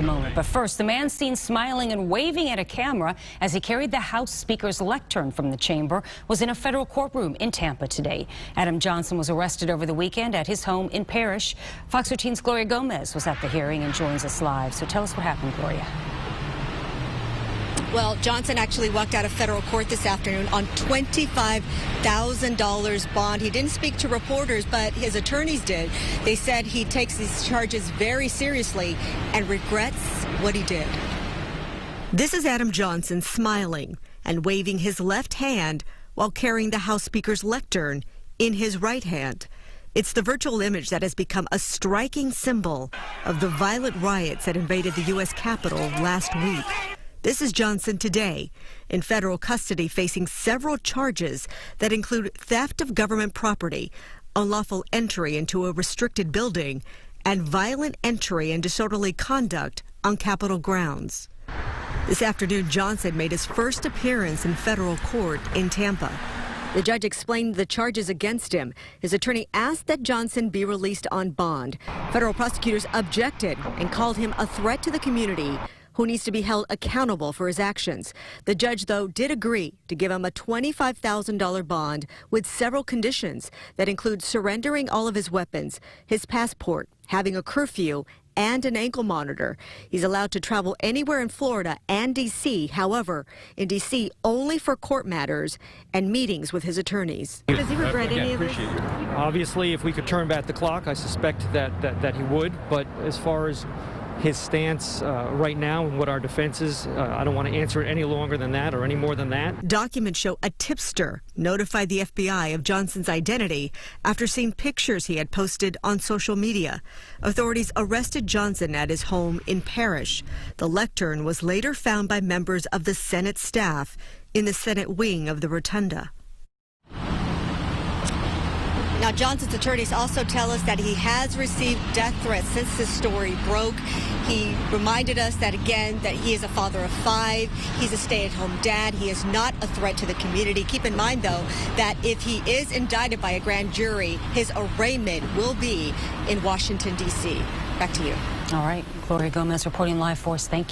a moment. But first, the man seen smiling and waving at a camera as he carried the House Speaker's lectern from the chamber was in a federal courtroom in Tampa today. Adam Johnson was arrested over the weekend at his home in Parrish. Fox 13's Gloria Gomez was at the hearing and joins us live. So tell us what happened, Gloria. Well, Johnson actually walked out of federal court this afternoon on $25,000 bond. He didn't speak to reporters, but his attorneys did. They said he takes these charges very seriously and regrets what he did. This is Adam Johnson smiling and waving his left hand while carrying the House Speaker's lectern in his right hand. It's the virtual image that has become a striking symbol of the violent riots that invaded the U.S. Capitol last week. This is Johnson today, in federal custody, facing several charges that include theft of government property, unlawful entry into a restricted building, and violent entry and disorderly conduct on Capitol grounds. This afternoon, Johnson made his first appearance in federal court in Tampa. The judge explained the charges against him. His attorney asked that Johnson be released on bond. Federal prosecutors objected and called him a threat to the community who needs to be held accountable for his actions. The judge, though, did agree to give him a $25,000 bond with several conditions that include surrendering all of his weapons, his passport, having a curfew, and an ankle monitor. He's allowed to travel anywhere in Florida and D.C. However, in D.C. only for court matters and meetings with his attorneys. Does he regret any of this? Obviously, if we could turn back the clock, I suspect that he would. But as far as his stance right now and what our defense is, I don't want to answer it any longer than that or any more than that. Documents show a tipster notified the FBI of Johnson's identity after seeing pictures he had posted on social media. Authorities arrested Johnson at his home in Parrish. The lectern was later found by members of the Senate staff in the Senate wing of the rotunda. Now, Johnson's attorneys also tell us that he has received death threats since this story broke. He reminded us that, again, that he is a father of 5. He's a stay-at-home dad. He is not a threat to the community. Keep in mind, though, that if he is indicted by a grand jury, his arraignment will be in Washington, D.C. Back to you. All right. Gloria Gomez reporting live for us. Thank you.